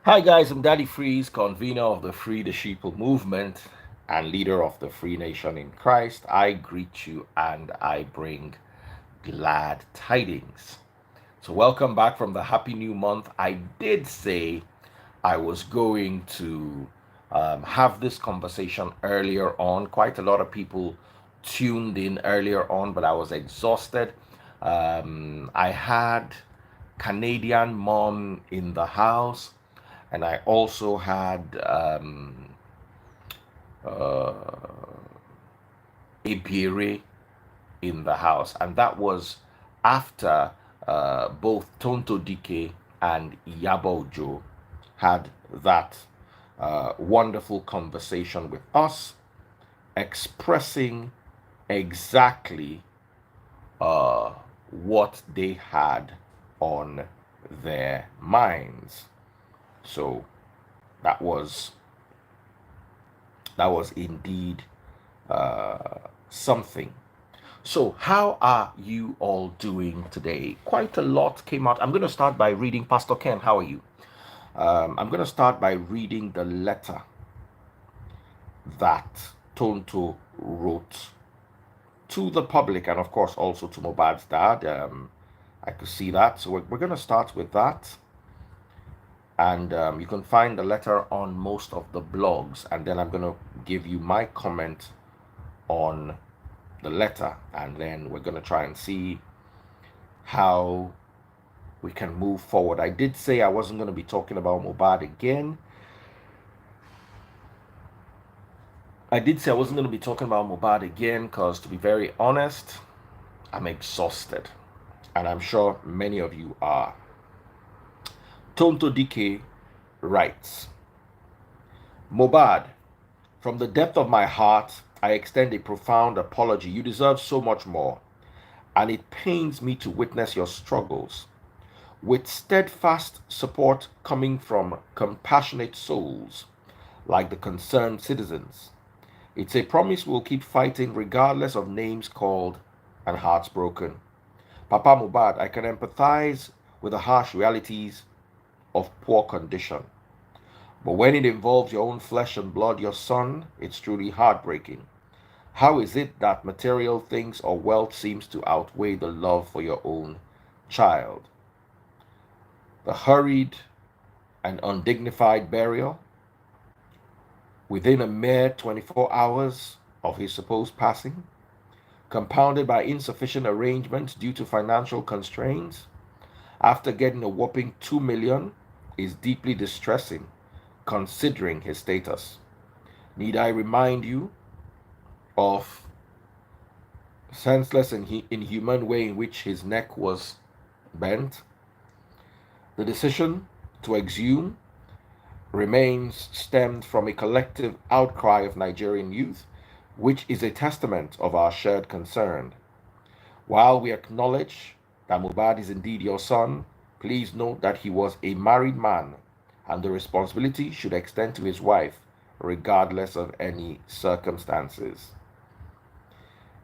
Hi guys, I'm Daddy Freeze, convener of the Free the Sheeple movement and leader of the Free Nation in Christ. I greet you and I bring glad tidings. So welcome back from the happy new month. I did say I was going to have this conversation earlier on. Quite a lot of people tuned in earlier on, but I was exhausted. I had Canadian mom in the house, and I also had uh, Ibiri in the house, and that was after both Tonto Dikeh and Yabojo had that wonderful conversation with us, expressing exactly uh, what they had on their minds. So that was that was indeed something. So, how are you all doing today? Quite a lot came out. I'm going to start by reading. Pastor Ken, how are you? I'm going to start by reading the letter that Tonto wrote to the public and, of course, also to Mohbad's dad. I could see that. So, we're going to start with that. And you can find the letter on most of the blogs. And then I'm going to give you my comment on the letter. And then we're going to try and see how we can move forward. I did say I wasn't going to be talking about Mohbad again. I did say I wasn't going to be talking about Mohbad again because, to be very honest, I'm exhausted. And I'm sure many of you are. Tonto Dikeh writes, Mohbad, from the depth of my heart, I extend a profound apology. You deserve so much more, and it pains me to witness your struggles. With steadfast support coming from compassionate souls like the concerned citizens, it's a promise we'll keep fighting regardless of names called and hearts broken. Papa Mohbad, I can empathize with the harsh realities of poor condition. But when it involves your own flesh and blood, your son, it's truly heartbreaking. How is it that material things or wealth seems to outweigh the love for your own child? The hurried and undignified burial within a mere 24 hours of his supposed passing, compounded by insufficient arrangements due to financial constraints, after getting a whopping 2 million, is deeply distressing considering his status. Need I remind you of senseless and inhuman way in which his neck was bent? The decision to exhume remains stemmed from a collective outcry of Nigerian youth, which is a testament of our shared concern. While we acknowledge that Mohbad is indeed your son, please note that he was a married man and the responsibility should extend to his wife regardless of any circumstances.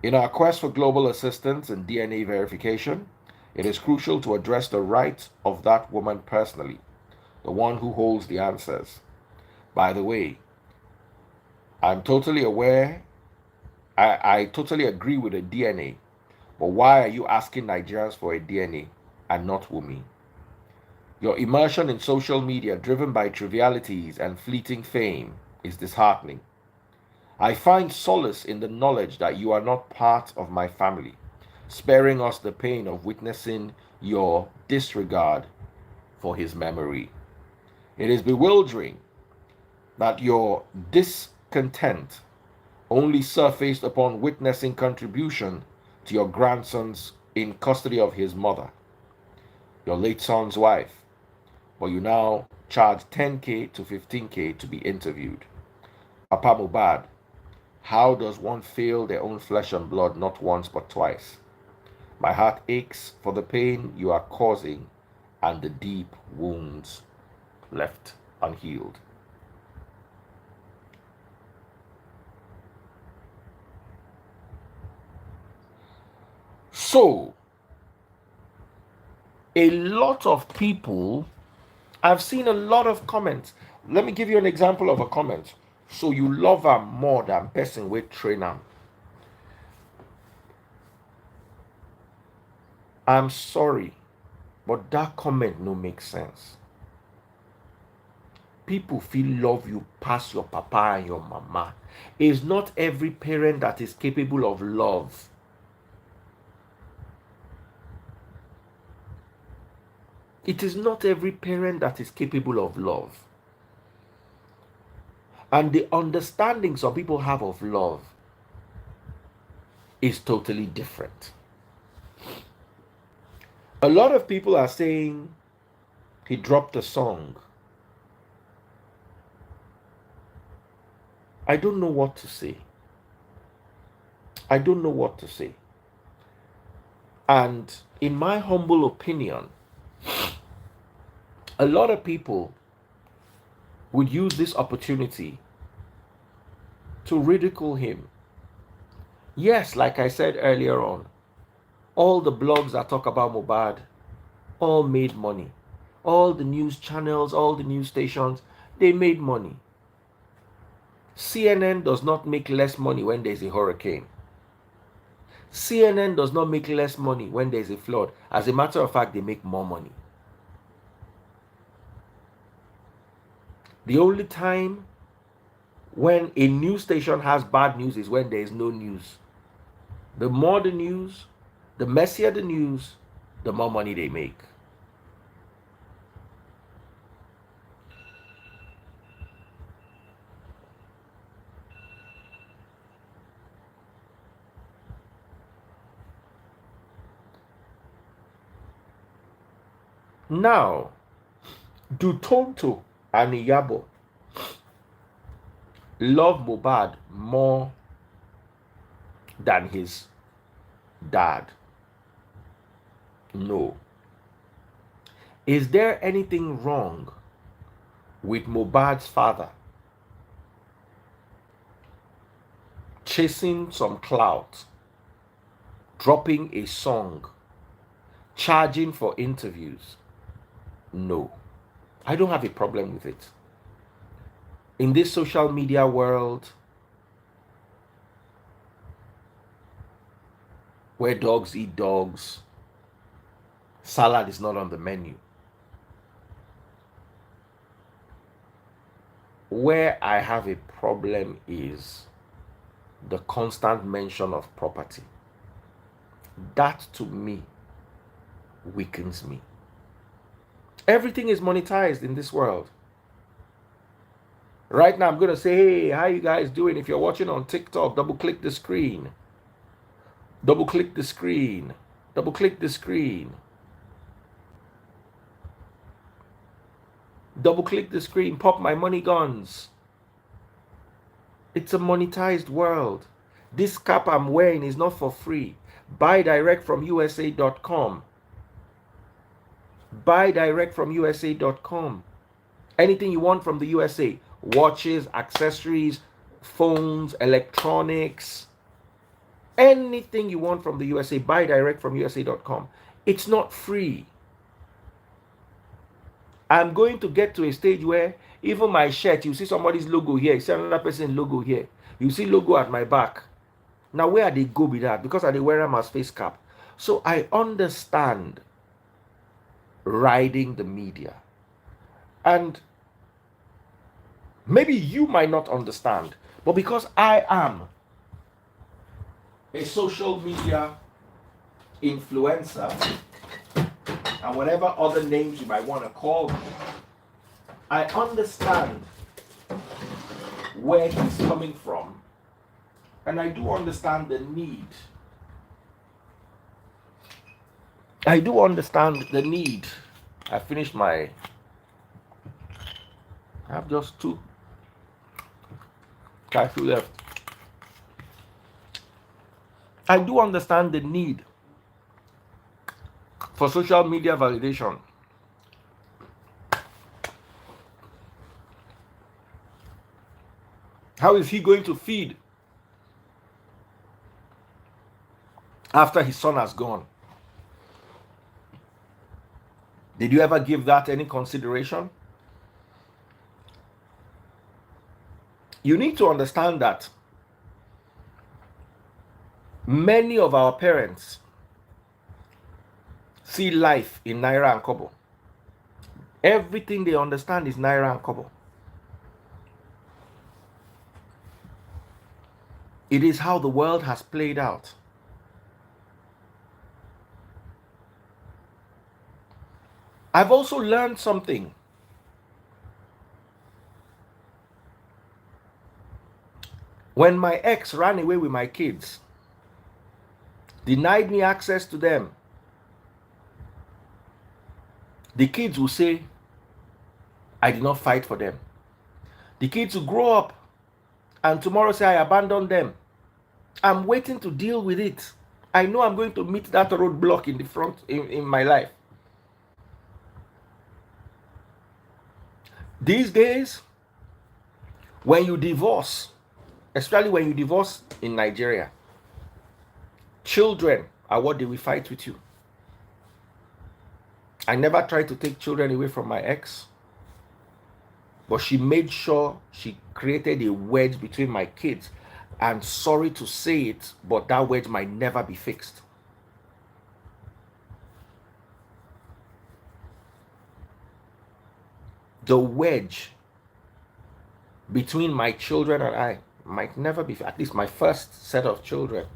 In our quest for global assistance and DNA verification, it is crucial to address the rights of that woman personally, the one who holds the answers. By the way, I'm totally aware, I totally agree with the DNA, but why are you asking Nigerians for a DNA and not Wumi? Your immersion in social media driven by trivialities and fleeting fame is disheartening. I find solace in the knowledge that you are not part of my family, sparing us the pain of witnessing your disregard for his memory. It is bewildering that your discontent only surfaced upon witnessing contribution to your grandson's in custody of his mother, your late son's wife, but you now charge 10K to 15K to be interviewed. Papa Mubad, how does one feel their own flesh and blood not once but twice? My heart aches for the pain you are causing and the deep wounds left unhealed. So, a lot of people I've seen a lot of comments. Let me give you an example of a comment. So you love her more than person with trainer. I'm sorry, but that comment no make sense. People feel love you past your papa and your mama. It's not every parent that is capable of love. It is not every parent that is capable of love. And the understanding some people have of love is totally different. A lot of people are saying he dropped a song. I don't know what to say. I don't know what to say. And in my humble opinion, a lot of people would use this opportunity to ridicule him. Yes, like I said earlier on, all the blogs that talk about Mohbad all made money. All the news channels, all the news stations, they made money. CNN does not make less money when there's a hurricane. CNN does not make less money when there's a flood. As a matter of fact, they make more money. The only time when a news station has bad news is when there is no news. The more the news, the messier the news, the more money they make. Now, do Tonto and Iyabo love Mohbad more than his dad? No. Is there anything wrong with Mohbad's father chasing some clout, dropping a song, charging for interviews? No. I don't have a problem with it. In this social media world where dogs eat dogs, salad is not on the menu. Where I have a problem is the constant mention of property. That to me weakens me. Everything is monetized in this world. Right now I'm going to say, hey, how you guys doing? If you're watching on TikTok, double click the screen. Double click the screen. Double click the screen. Double click the screen. Pop my money guns. It's a monetized world. This cap I'm wearing is not for free. Buy direct from USA.com. Buy direct from USA.com. Anything you want from the USA. Watches, accessories, phones, electronics. Anything you want from the USA. Buy direct from USA.com. It's not free. I'm going to get to a stage where even my shirt, you see somebody's logo here, you see another person's logo here, you see logo at my back. Now where they go with that? Because I wear them as face cap. So I understand riding the media. And maybe you might not understand, but because I am a social media influencer, and whatever other names you might want to call me, I understand where he's coming from, and I do understand the need. I do understand the need. I finished my... I have just 2 cashew left. I do understand the need for social media validation. How is he going to feed after his son has gone? Did you ever give that any consideration? You need to understand that many of our parents see life in naira and kobo. Everything they understand is naira and kobo. It is how the world has played out. I've also learned something. When my ex ran away with my kids, denied me access to them, the kids will say, I did not fight for them. The kids will grow up and tomorrow say, I abandoned them. I'm waiting to deal with it. I know I'm going to meet that roadblock in the front in my life. These days, when you divorce, especially when you divorce in Nigeria, children are what they will fight with you. I never tried to take children away from my ex, but she made sure she created a wedge between my kids. And sorry to say it, but that wedge might never be fixed. The wedge between my children and I might never be, at least my first set of children,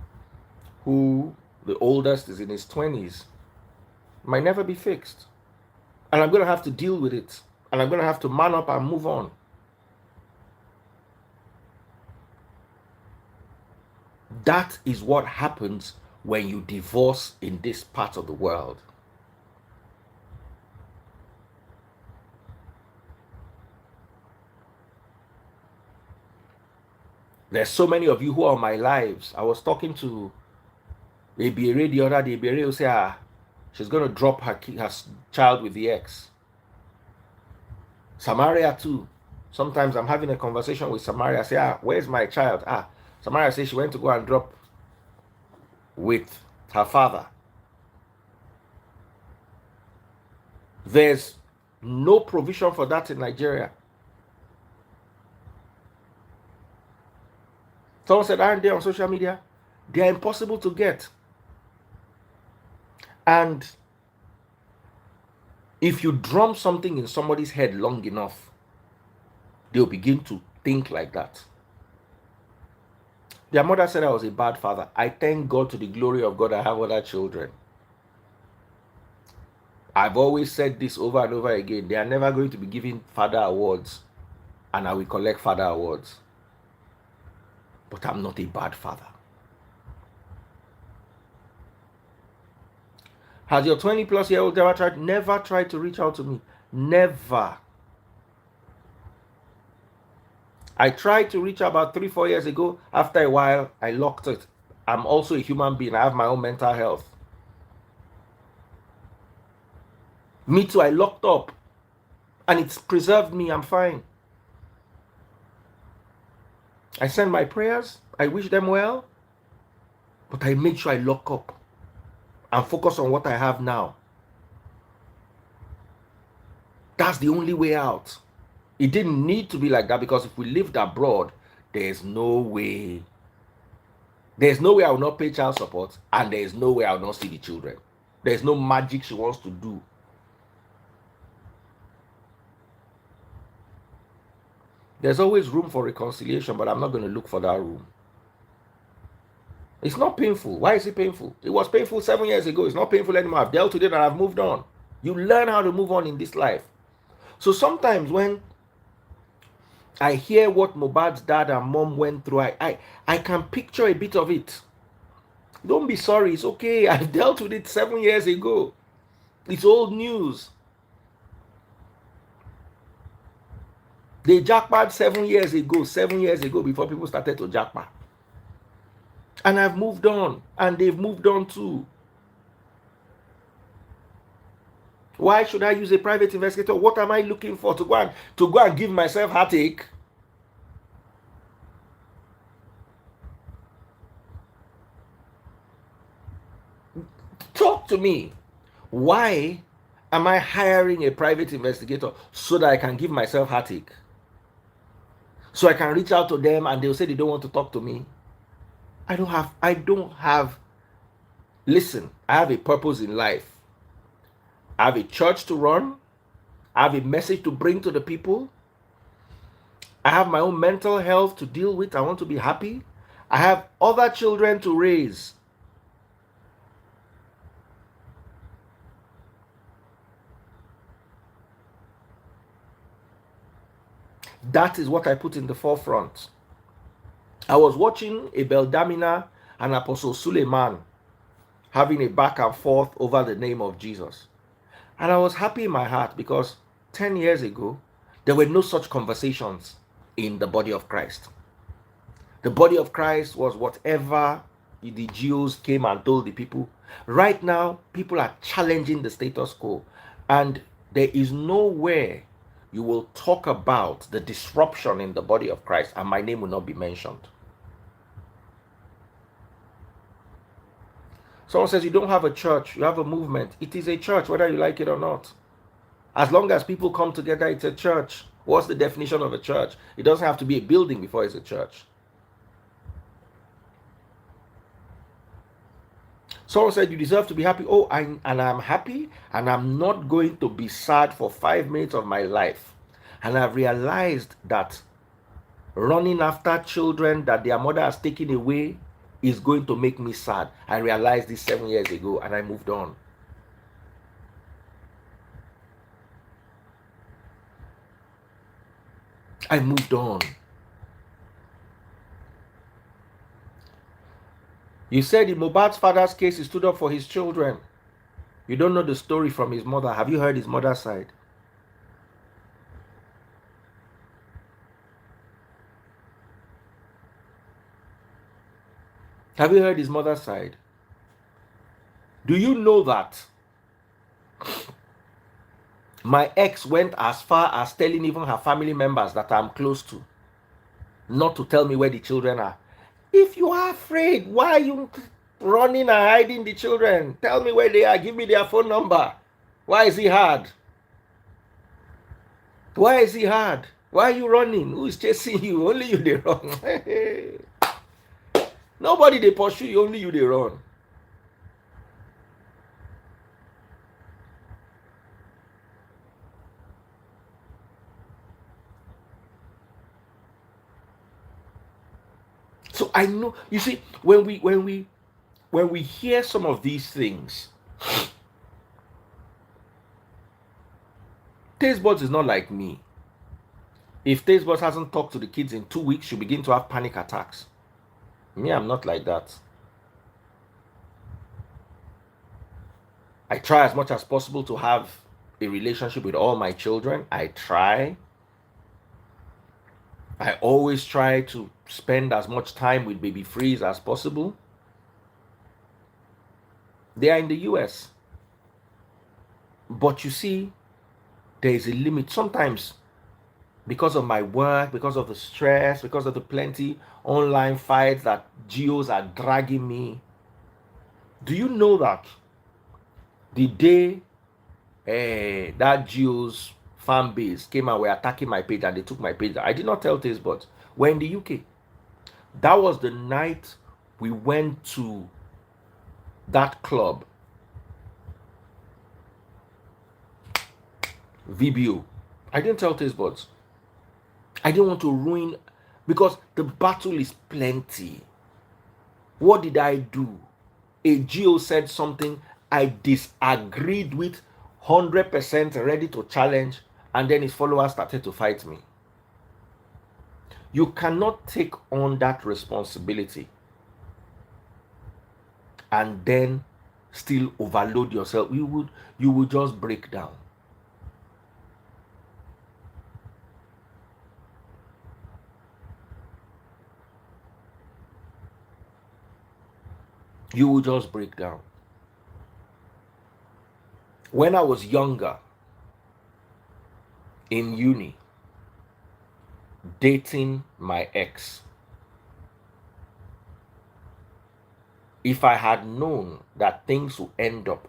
who the oldest is in his 20s, might never be fixed. And I'm going to have to deal with it. And I'm going to have to man up and move on. That is what happens when you divorce in this part of the world. There's so many of you who are my lives. I was talking to Ebere the other day. Ebere will say, she's going to drop her child with the ex. Samaria too. Sometimes I'm having a conversation with Samaria. I say, where's my child? Samaria says she went to go and drop with her father. There's no provision for that in Nigeria. Someone said, aren't they on social media? They are impossible to get. And if you drum something in somebody's head long enough, they'll begin to think like that. Their mother said I was a bad father. I thank God, to the glory of God, I have other children. I've always said this over and over again. They are never going to be giving father awards, and I will collect father awards. But I'm not a bad father. Has your 20-plus-year-old never tried to reach out to me? Never. I tried to reach out about 3-4 years ago. After a while, I locked it. I'm also a human being. I have my own mental health. Me too, I locked up. And it's preserved me. I'm fine. I send my prayers. I wish them well. But I make sure I lock up and focus on what I have now. That's the only way out. It didn't need to be like that, because if we lived abroad, there's no way. There's no way I will not pay child support, and there's no way I will not see the children. There's no magic she wants to do. There's always room for reconciliation, but I'm not going to look for that room. It's not painful. Why is it painful? It was painful 7 years ago. It's not painful anymore. I've dealt with it and I've moved on. You learn how to move on in this life. So sometimes when I hear what Mohbad's dad and mom went through, I can picture a bit of it. Don't be sorry. It's okay. I've dealt with it 7 years ago. It's old news. They jackpot 7 years ago, before people started to jackpot. And I've moved on, and they've moved on too. Why should I use a private investigator? What am I looking for? To go and give myself heartache? Talk to me. Why am I hiring a private investigator? So that I can give myself heartache? so I can reach out to them and they'll say they don't want to talk to me. I don't have listen, I have a purpose in life. I have a church to run. I have a message to bring to the people. I have my own mental health to deal with. I want to be happy. I have other children to raise. That is what I put in the forefront. I was watching Abel Damina and Apostle Suleiman having a back and forth over the name of Jesus. And I was happy in my heart because 10 years ago, there were no such conversations in the body of Christ. The body of Christ was whatever the Jews came and told the people. Right now, people are challenging the status quo. And there is nowhere you will talk about the disruption in the body of Christ and my name will not be mentioned. Someone says you don't have a church, you have a movement. It is a church, whether you like it or not. As long as people come together, it's a church. What's the definition of a church? It doesn't have to be a building before it's a church. Someone said you deserve to be happy. Oh, and I'm happy, and I'm not going to be sad for 5 minutes of my life. And I've realized that running after children that their mother has taken away is going to make me sad. I realized this 7 years ago and I moved on. I moved on. You said in Mohbad's father's case, he stood up for his children. You don't know the story from his mother. Have you heard his mother's side? Have you heard his mother's side? Do you know that my ex went as far as telling even her family members that I'm close to not to tell me where the children are? If you are afraid, why are you running and hiding the children? Tell me where they are. Give me their phone number. Why is it hard? Why is it hard? Why are you running? Who is chasing you? Only you they run. Nobody they pursue you, only you they run. So I know, you see, when we hear some of these things, Taste Buds is not like me. If Taste Buds hasn't talked to the kids in 2 weeks, she'll begin to have panic attacks. Me, I'm not like that. I try as much as possible to have a relationship with all my children. I try. I always try to spend as much time with baby Freeze as possible. They are in the US. But you see, there is a limit. Sometimes, because of my work, because of the stress, because of the plenty online fights that geos are dragging me. Do you know that the day that geos fan base came and were attacking my page and they took my page, I did not tell this, but we're in the UK. That was the night we went to that club, VBO. I didn't tell Taste Buds. I didn't want to ruin, because the battle is plenty. What did I do? A geo said something I disagreed with, 100% ready to challenge, and then his followers started to fight me. You cannot take on that responsibility and then still overload yourself. You would just break down. You will just break down. When I was younger, in uni, dating my ex, if I had known that things would end up,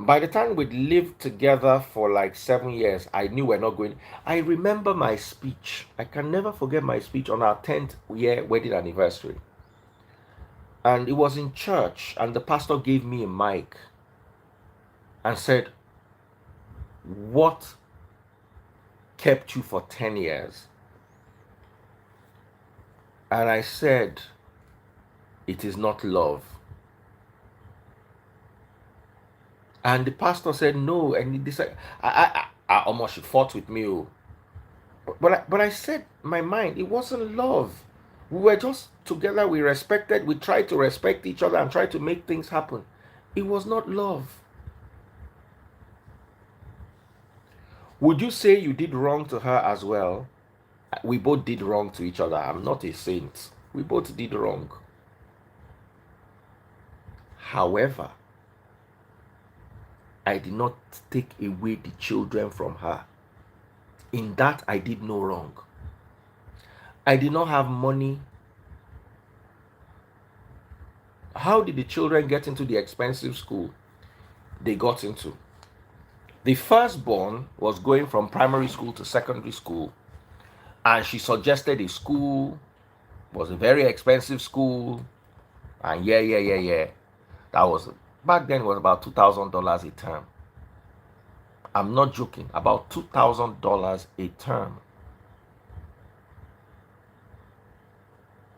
By the time we'd lived together for like 7 years, I knew we're not going. I remember my speech. I can never forget my speech on our 10th year wedding anniversary. And it was in church, and the pastor gave me a mic and said, "What kept you for 10 years?" And I said, "It is not love." And the pastor said, "No." And he decided, I almost she fought with me. Oh. But I said, my mind, it wasn't love. We were just together. We respected, we tried to respect each other and try to make things happen. It was not love. Would you say you did wrong to her as well? We both did wrong to each other. I'm not a saint. We both did wrong. However, I did not take away the children from her. In that, I did no wrong. I did not have money. How did the children get into the expensive school they got into? The firstborn was going from primary school to secondary school, and she suggested a school, was a very expensive school, and yeah. That was, back then it was about $2,000 a term. I'm not joking, about $2,000 a term.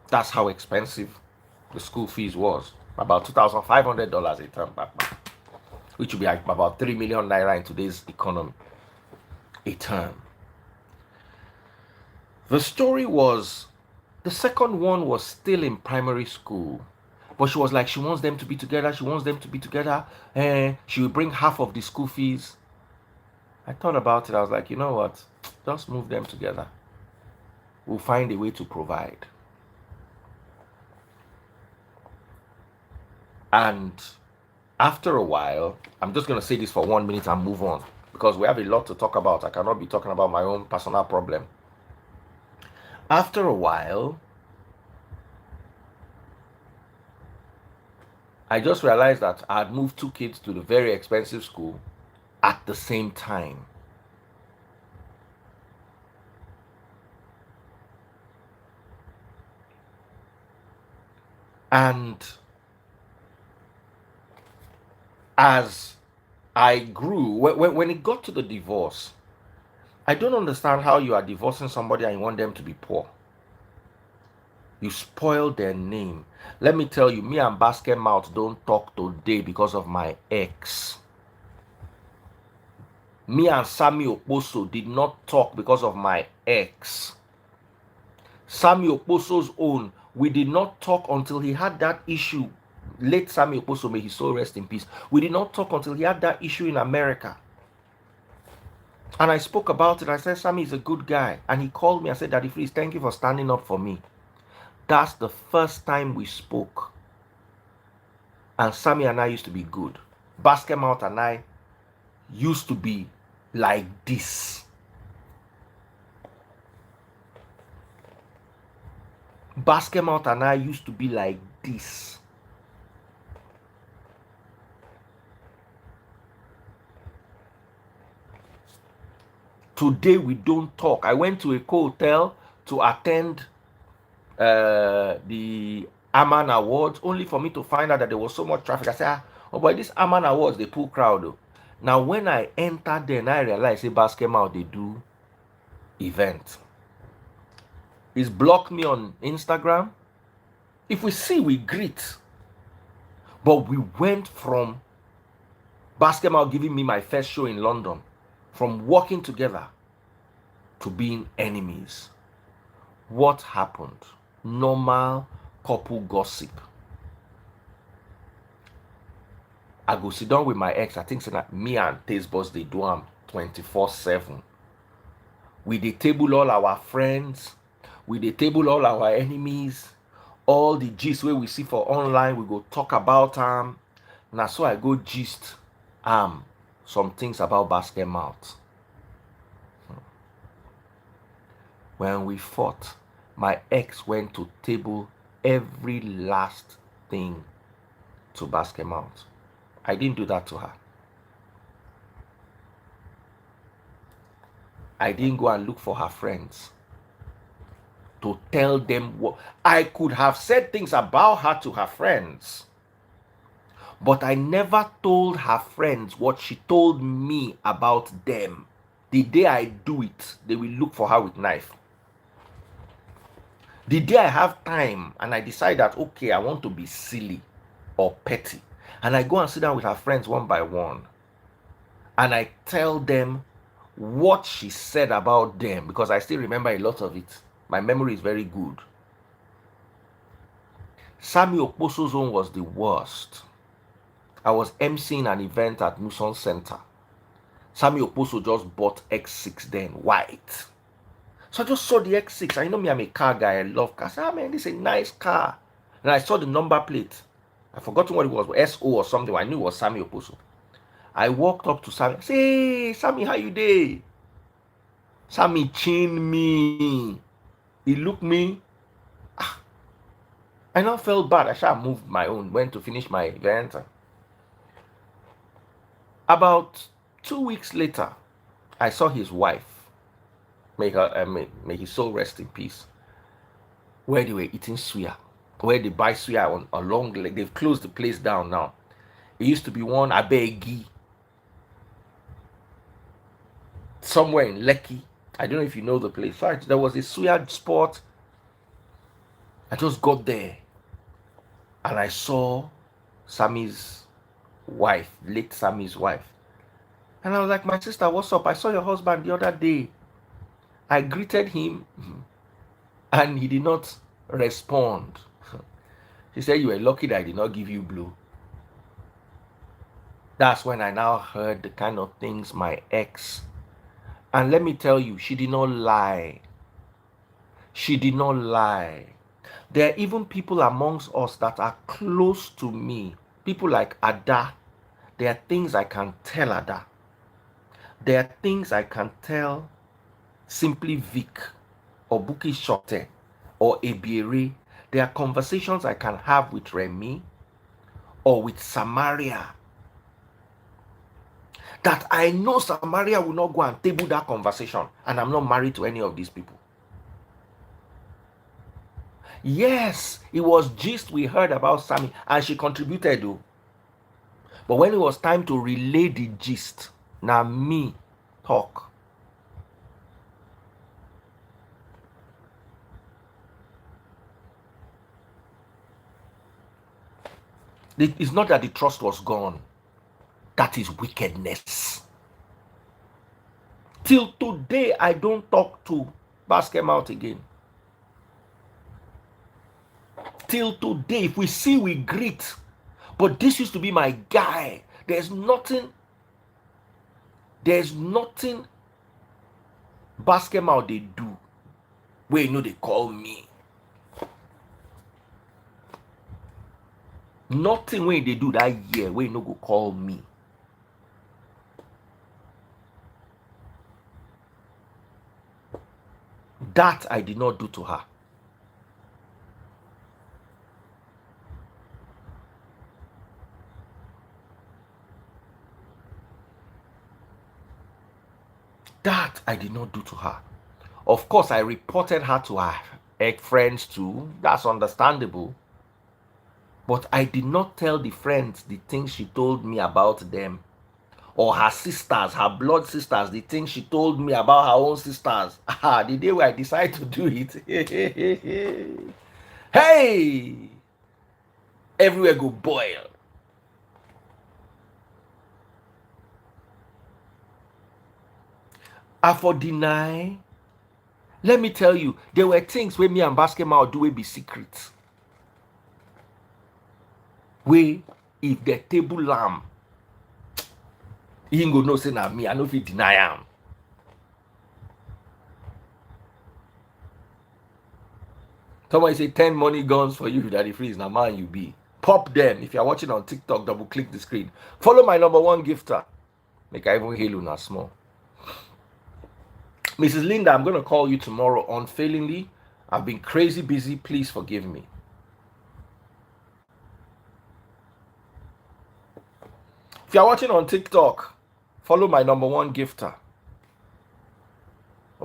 That's how expensive the school fees was. About $2,500 a term back then, which would be like about 3 million naira in today's economy. A term. The story was, the second one was still in primary school, but she was like, she wants them to be together. She wants them to be together. And she will bring half of the school fees. I thought about it. I was like, you know what? Just move them together. We'll find a way to provide. And after a while, I'm just going to say this for 1 minute and move on, because we have a lot to talk about. I cannot be talking about my own personal problem. After a while, I just realized that I had moved 2 kids to the very expensive school at the same time. And as I grew, when it got to the divorce, I don't understand how you are divorcing somebody and you want them to be poor. You spoil their name. Let me tell you, me and Basket Mouth don't talk today because of my ex. Me and Sammy Okposo did not talk because of my ex. Sammy Okposo's own, we did not talk until he had that issue. Late Sammy Okposo, may his soul rest in peace. We did not talk until he had that issue in America. And I spoke about it. I said, Sammy is a good guy. And he called me and said, Daddy Freeze, thank you for standing up for me. That's the first time we spoke. And Sammy and I used to be good. Basket Mouth and I used to be like this. Basket Mouth and I used to be like this. Today we don't talk. I went to a hotel to attend the Aman Awards, only for me to find out that there was so much traffic. I said, oh boy, this Aman Awards, they pull crowd though. Now when I entered there and I realized, say, Basket Mouth, they do event. He's blocked me on Instagram. If we see, we greet. But we went from Basket Mouth giving me my first show in London, from working together to being enemies. What happened? Normal couple gossip. I go sit down with my ex. I think so that me and Taste Boss, they do them 24/7. We dey table all our friends. We dey table all our enemies. All the gist wey we see for online, we go talk about them. Now so I go gist some things about Basket Mouth. When we fought, my ex went to table every last thing to Basket Mouth. I didn't do that to her. I didn't go and look for her friends to tell them what. I could have said things about her to her friends, but I never told her friends what she told me about them. The day I do it, they will look for her with knife. The day I have time and I decide that, okay, I want to be silly or petty, and I go and sit down with her friends one by one, and I tell them what she said about them, because I still remember a lot of it. My memory is very good. Sammy Okposo's own was the worst. I was emceeing an event at Nuson Center. Sammy Okposo just bought X6 then, white. So I just saw the X6. I know me, I'm a car guy. I love cars. Ah, man, this is a nice car. And I saw the number plate. I forgotten what it was, SO or something. I knew it was Sammy Okposo. I walked up to Sammy. I said, hey, Sammy, how you dey? Sammy chin me. He looked me. I now felt bad. I shall moved my own, went to finish my event. About 2 weeks later, I saw his wife. May his soul rest in peace. Where they were eating suya, where they buy suya on long leg. They've closed the place down now. It used to be one Abegi somewhere in Lekki. I don't know if you know the place. Right? There was a suya spot. I just got there and I saw Sammy's wife, late Sammy's wife. And I was like, my sister, what's up? I saw your husband the other day. I greeted him and he did not respond. She said, you were lucky that I did not give you blue. That's when I now heard the kind of things my ex. And let me tell you, she did not lie. She did not lie. There are even people amongst us that are close to me. People like Ada. There are things I can tell Ada. There are things I can tell Simply Vic or Buki Shote or Ebiere. There are conversations I can have with Remy or with Samaria that I know Samaria will not go and table that conversation, and I'm not married to any of these people. Yes, it was gist we heard about Sammy, and she contributed though. But when it was time to relay the gist, now me talk. It's not that the trust was gone. That is wickedness. Till today, I don't talk to Basket Mouth again. Till today, if we see, we greet. But this used to be my guy. There's nothing Basket Mouth they do where you know they call me. Nothing when they do that year where you know go call me. That I did not do to her. That I did not do to her. Of course, I reported her to her friends too. That's understandable. But I did not tell the friends the things she told me about them. Or her sisters, her blood sisters, the things she told me about her own sisters. The day where I decided to do it. Hey! Everywhere go boil. I for deny. Let me tell you, there were things where me and Basket Mouth do be secret. Where if the table lamb, he ain't go no say na me, I know if he deny am. Somebody say 10 money guns for you, Daddy Freeze, na man you be. Pop them. If you're watching on TikTok, double click the screen. Follow my #1 gifter. Make I even hail you now small. Mrs. Linda, I'm going to call you tomorrow unfailingly. I've been crazy busy. Please forgive me. If you're watching on TikTok, follow my #1 gifter.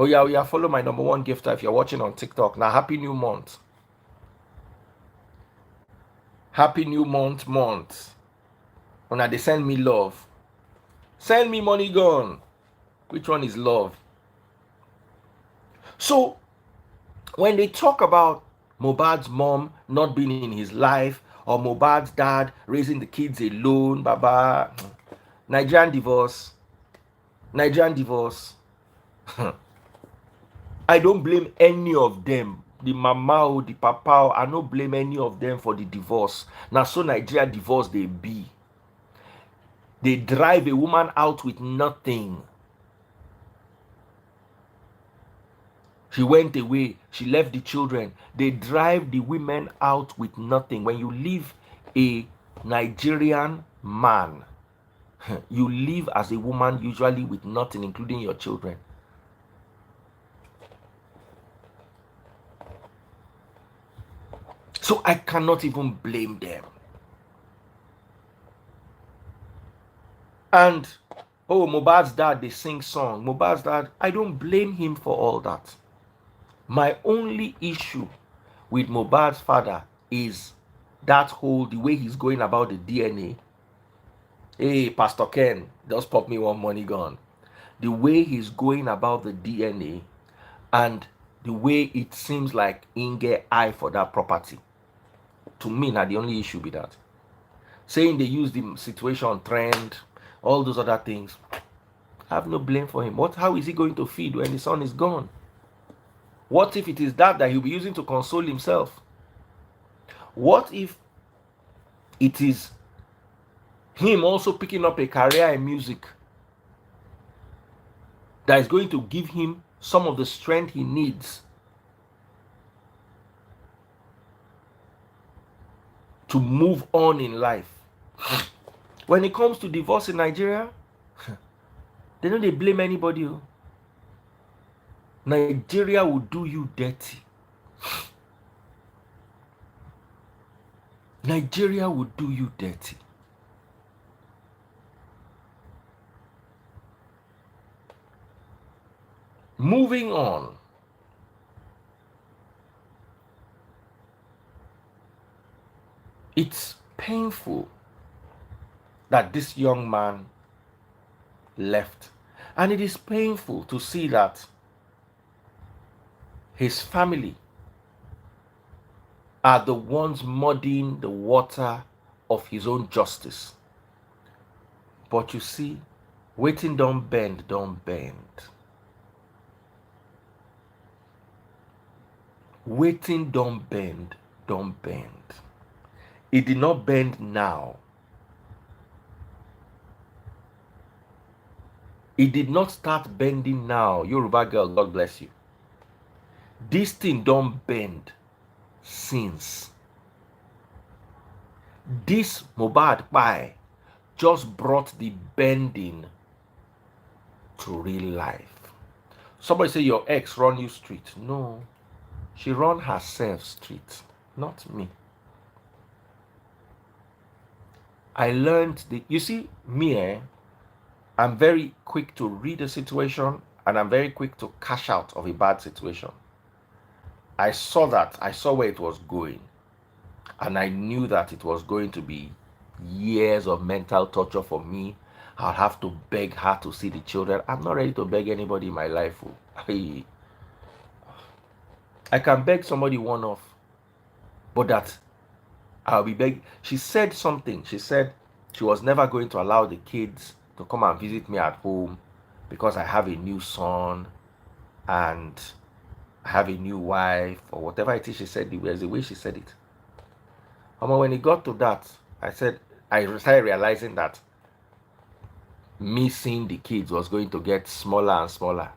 Oh yeah, follow my number one gifter if you're watching on TikTok. Now, happy new month. Happy new month. When they send me love. Send me money gone. Which one is love? So, when they talk about Mohbad's mom not being in his life, or Mohbad's dad raising the kids alone, Baba, Nigerian divorce. I don't blame any of them. The mama or the papa, I don't blame any of them for the divorce. Now, so Nigeria divorce they be. They drive a woman out with nothing. She went away. She left the children. They drive the women out with nothing. When you leave a Nigerian man, you live as a woman usually with nothing, including your children. So I cannot even blame them. And oh, Mohbad's dad, they sing song. Mohbad's dad, I don't blame him for all that. My only issue with Mohbad's father is that whole, the way he's going about the DNA. Hey, Pastor Ken, just pop me one money gun. The way he's going about the DNA and the way it seems like he get eye for that property. To me, now the only issue with that. Saying they use the situation trend, all those other things. I have no blame for him. How is he going to feed when the son is gone? What if it is that he'll be using to console himself? What if it is him also picking up a career in music that is going to give him some of the strength he needs to move on in life? When it comes to divorce in Nigeria, they don't blame anybody. Nigeria will do you dirty. Nigeria will do you dirty. Moving on. It's painful that this young man left. And it is painful to see that his family are the ones muddying the water of his own justice. But you see, waiting don't bend. Waiting don't bend. It did not bend now. It did not start bending now. Yoruba girl, God bless you. This thing don't bend since. This Mohbad pie just brought the bending to real life. Somebody say your ex run you street. No, she run herself street, not me. I learned you see, me, I'm very quick to read a situation and I'm very quick to cash out of a bad situation. I saw where it was going, and I knew that it was going to be years of mental torture for me. I'll have to beg her to see the children. I'm not ready to beg anybody in my life. I can beg somebody one off, but that I'll be begging. She said something. She said she was never going to allow the kids to come and visit me at home because I have a new son and I have a new wife, or whatever it is she said. There's the way she said it. When it got to that, I started realizing that me seeing the kids was going to get smaller and smaller,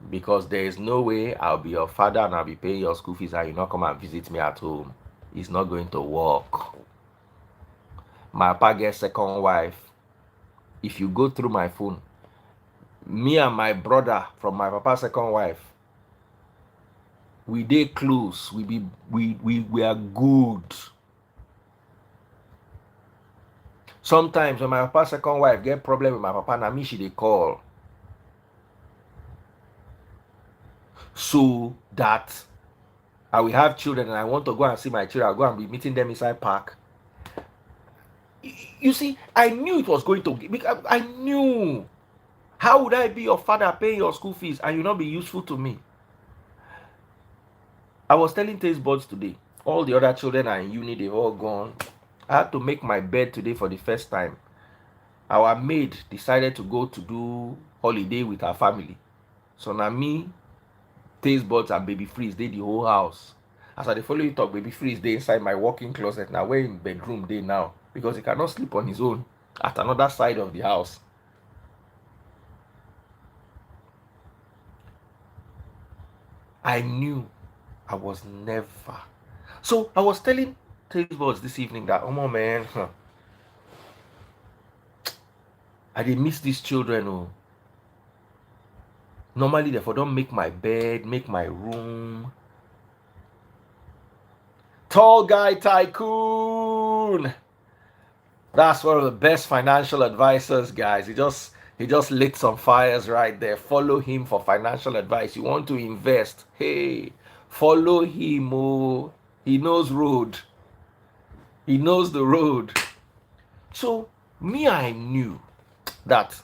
because there is no way I'll be your father and I'll be paying your school fees and you not come and visit me at home. It's not going to work. My papa gets second wife. If you go through my phone, me and my brother from my papa's second wife, we dey close. We are good. Sometimes when my papa's second wife get problem with my papa, na me she dey call. so that I will have children and I want to go and see my children, I'll go and be meeting them inside park. You see, I knew it was going to, because I knew. How would I be your father paying your school fees and you not be useful to me? I was telling Taste Buds today, all the other children are in uni, they've all gone. I had to make my bed today for the first time. Our maid decided to go to do holiday with her family. So now me, Taste Buds and Baby Freeze, they the whole house. As I follow you talk, Baby Freeze, they inside my walk-in closet. Now we're in bedroom day now because he cannot sleep on his own at another side of the house. I knew I was never. So I was telling Taste Buds this evening that, oh man, I did miss these children. Oh, normally therefore don't make my bed, make my room. Tall Guy Tycoon. That's one of the best financial advisors, guys. He just lit some fires right there. Follow him for financial advice. You want to invest? Hey, follow him. Oh, he knows road. He knows the road. So me, I knew that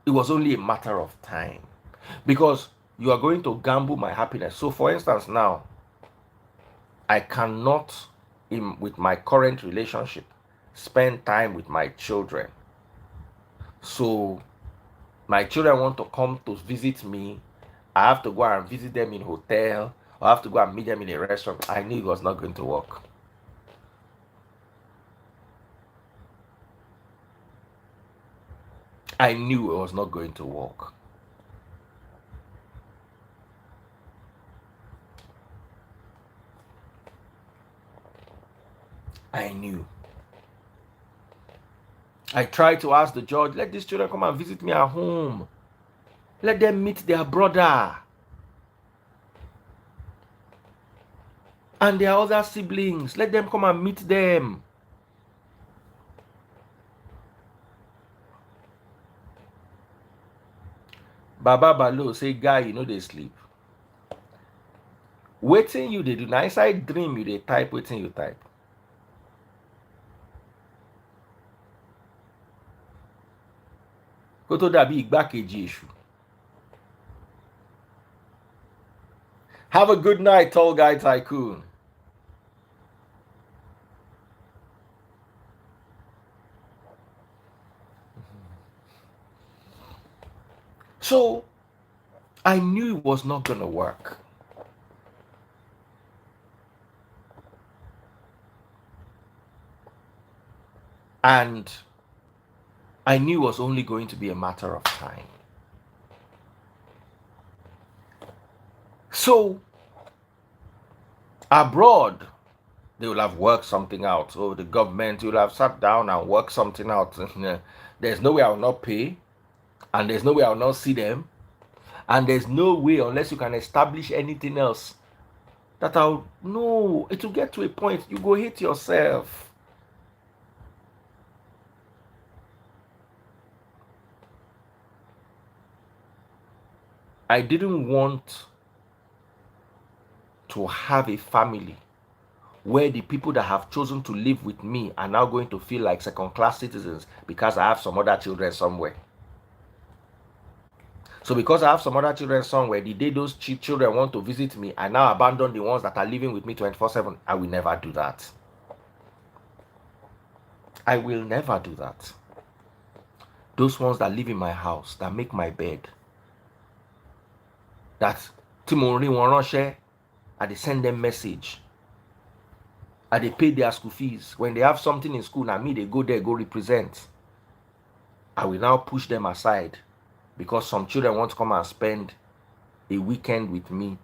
it was only a matter of time because you are going to gamble my happiness. So for instance, now I cannot, with my current relationship, spend time with my children. So my children want to come to visit me. I have to go and visit them in hotel. I have to go and meet them in a restaurant. I knew it was not going to work. I knew it was not going to work. I knew. I tried to ask the judge, let these children come and visit me at home. Let them meet their brother and their other siblings. Let them come and meet them. Baba Balo say, guy, you know they sleep. Waiting you they do. Now inside dream you they type, waiting you type. Kó tó dàbí igbákejì èṣù. Have a good night, Tall Guy Tycoon. So I knew it was not going to work. And I knew it was only going to be a matter of time. So abroad, they will have worked something out. So the government will have sat down and worked something out. There's no way I will not pay, and there's no way I will not see them, and there's no way unless you can establish anything else that I'll no. It will get to a point you go hate yourself. I didn't want to have a family where the people that have chosen to live with me are now going to feel like second-class citizens because I have some other children somewhere. So because I have some other children somewhere, the day those children want to visit me, I now abandon the ones that are living with me 24/7. I will never do that. I will never do that. Those ones that live in my house, that make my bed, that Timori Waroshe, I send them message. I they pay their school fees. When they have something in school, now me they go there, go represent. I will now push them aside because some children want to come and spend a weekend with me.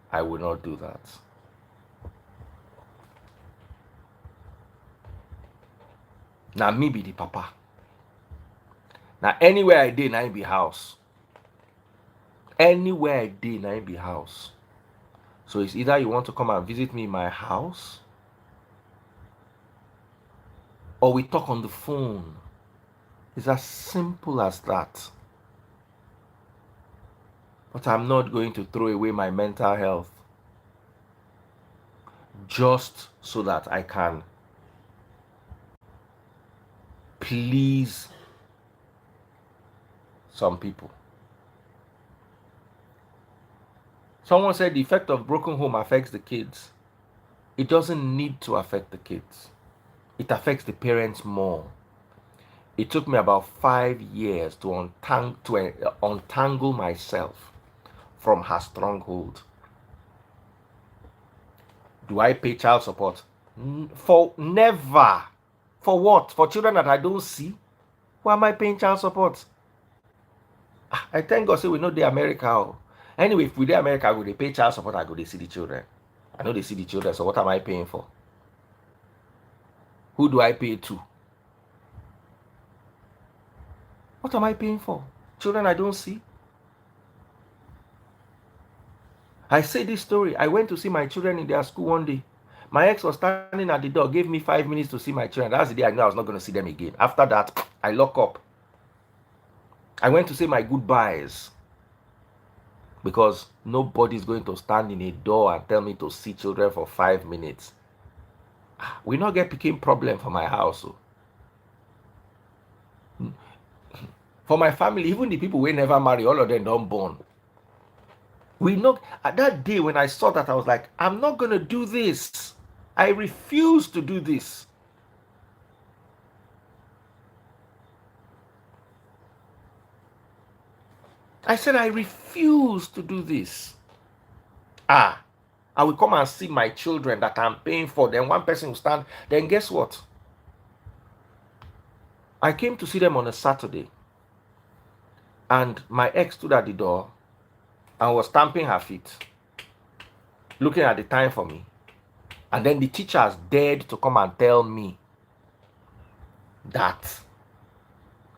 I will not do that. Now me be the papa. Now anywhere I did, now it be house. Anywhere I did, now it be house. So it's either you want to come and visit me in my house, or we talk on the phone. It's as simple as that. But I'm not going to throw away my mental health just so that I can please some people. Someone said the effect of broken home affects the kids. It doesn't need to affect the kids. It affects the parents more. It took me about 5 years to untangle myself from her stronghold. Do I pay child support? For never. For what? For children that I don't see? Why am I paying child support? I thank God say we know the America. Oh. Anyway, if we dey America, I go dey pay child support, I go dey see the children. I know they see the children, so what am I paying for? Who do I pay to? What am I paying for? Children I don't see? I say this story. I went to see my children in their school one day. My ex was standing at the door, gave me 5 minutes to see my children. That's the day I knew I was not going to see them again. After that, I lock up. I went to say my goodbyes because nobody's going to stand in a door and tell me to see children for 5 minutes. We not get picking problem for my house. So. For my family, even the people we never marry, all of them don't born. We not at that day when I saw that, I was like, I'm not gonna do this. I refuse to do this. I said I refuse to do this. I will come and see my children that I'm paying for. Then one person will stand. Then guess what? I came to see them on a Saturday. And my ex stood at the door and was stamping her feet, looking at the time for me. And then the teachers dared to come and tell me that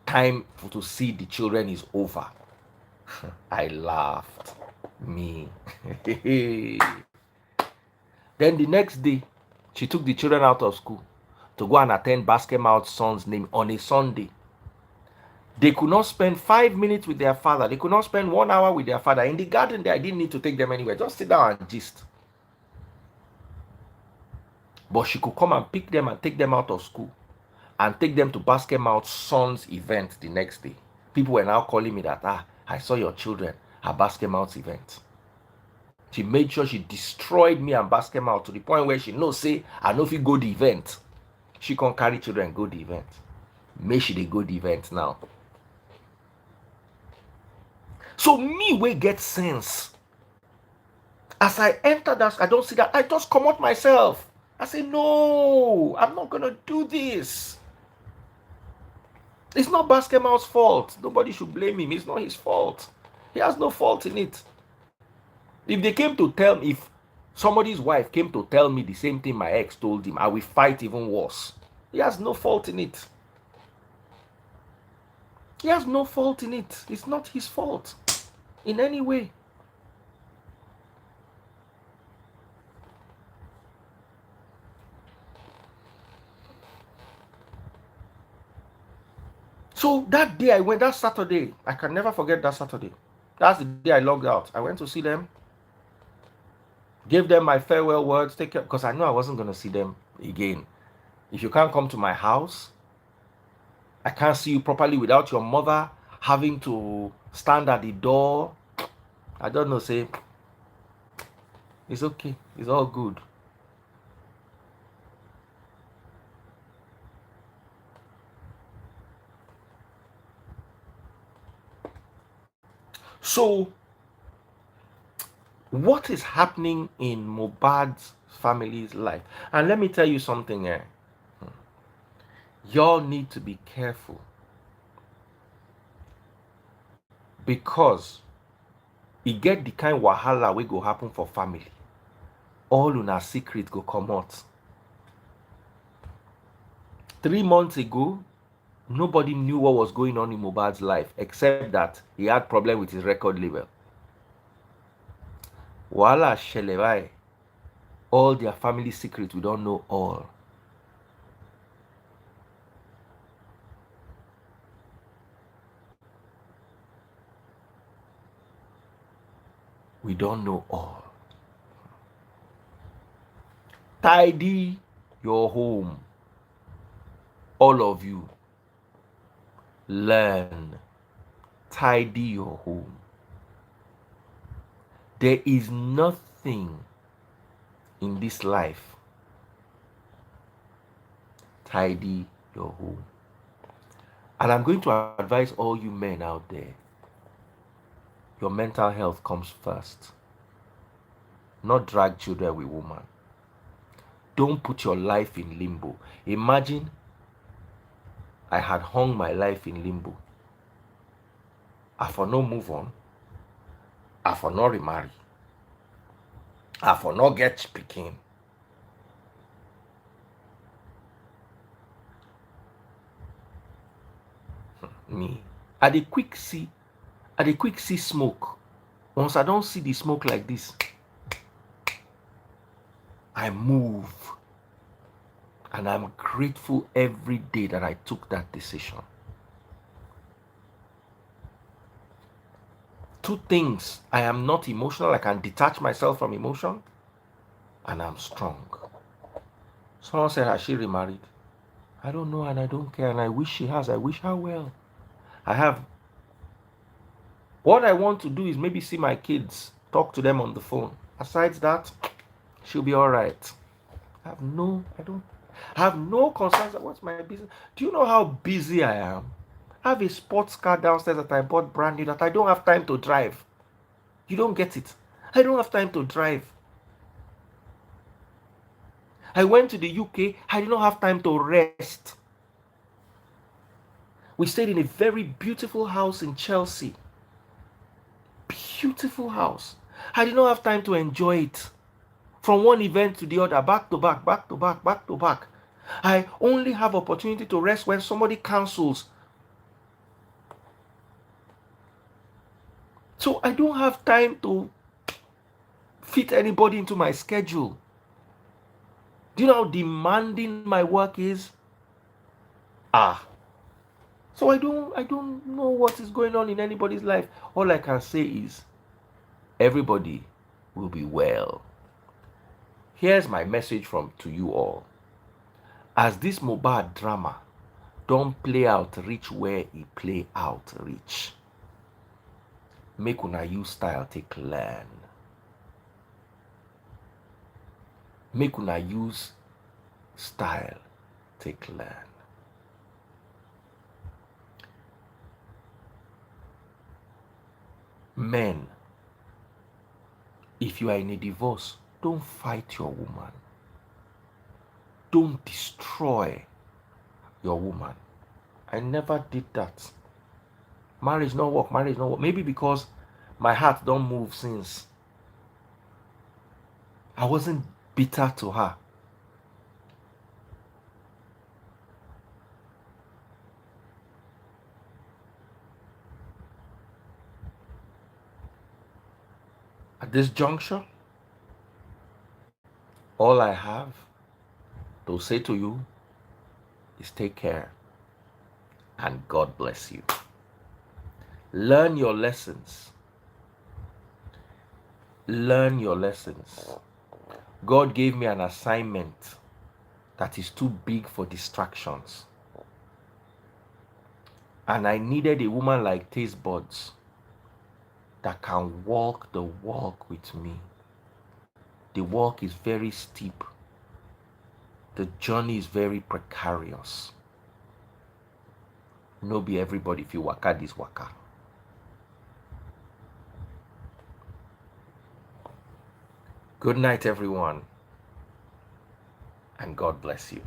time to see the children is over. I laughed. Me. Then the next day, she took the children out of school to go and attend Basketball son's name on a Sunday. They could not spend 5 minutes with their father. They could not spend 1 hour with their father. In the garden there, I didn't need to take them anywhere. Just sit down and gist. But she could come and pick them and take them out of school and take them to Basketball son's event the next day. People were now calling me that, I saw your children at Basketball event. She made sure she destroyed me and Basketball to the point where she knows, say, I know if you go the event. She can't carry children go the event. Make sure they go the event now. So me we get sense. As I enter that, I don't see that. I just come out myself. I say, no, I'm not going to do this. It's not Basketball's fault. Nobody should blame him. It's not his fault. He has no fault in it. If they came to tell me, if somebody's wife came to tell me the same thing my ex told him, I will fight even worse. He has no fault in it. He has no fault in it. It's not his fault in any way. So that day I went, that Saturday, I can never forget that Saturday. That's the day I logged out. I went to see them, gave them my farewell words, take care, because I knew I wasn't going to see them again. If you can't come to my house, I can't see you properly without your mother having to stand at the door. I don't know, say, it's okay. It's all good. So, what is happening in Mohbad's family's life? And let me tell you something here. Y'all need to be careful. Because e get the kind wahala wey go happen for family. All una secret go come out. 3 months ago, nobody knew what was going on in Mohbad's life except that he had problem with his record label. Wahala shele báyìí. All their family secret, we don't know all. We don't know all. Tidy your home. All of you, learn. Tidy your home. There is nothing in this life. Tidy your home. And I'm going to advise all you men out there, your mental health comes first. Not drag children with woman. Don't put your life in limbo. Imagine I had hung my life in limbo. I for no move on. I for no remarry. I for no get pikin. Me. I dey quick see smoke. Once I don't see the smoke like this, I move. And I'm grateful every day that I took that decision. Two things. I am not emotional. I can detach myself from emotion. And I'm strong. Someone said, has she remarried? I don't know and I don't care. And I wish she has. I wish her well. I have. What I want to do is maybe see my kids, talk to them on the phone. Besides that, she'll be all right. I have no concerns. What's my business? Do you know how busy I am? I have a sports car downstairs that I bought brand new that I don't have time to drive. You don't get it. I don't have time to drive. I went to the UK. I did not have time to rest. We stayed in a very beautiful house in Chelsea. Beautiful house. I did not have time to enjoy it. From one event to the other, back to back, back to back, back to back. I only have opportunity to rest when somebody cancels. So I don't have time to fit anybody into my schedule. Do you know how demanding my work is? So I don't know what is going on in anybody's life. All I can say is everybody will be well. Here's my message to you all. As this Mohbad drama don't play out reach where it play out reach, make una use style take learn. Make una use style take learn. Men, if you are in a divorce, don't fight your woman. Don't destroy your woman. I never did that. Marriage not work, marriage not work. Maybe because my heart don't move since. I wasn't bitter to her. At this juncture, all I have to say to you is take care and God bless you. Learn your lessons. Learn your lessons. God gave me an assignment that is too big for distractions. And I needed a woman like Taste Buds that can walk the walk with me. The walk is very steep. The journey is very precarious. No be everybody if you waka this waka. Good night, everyone, and God bless you.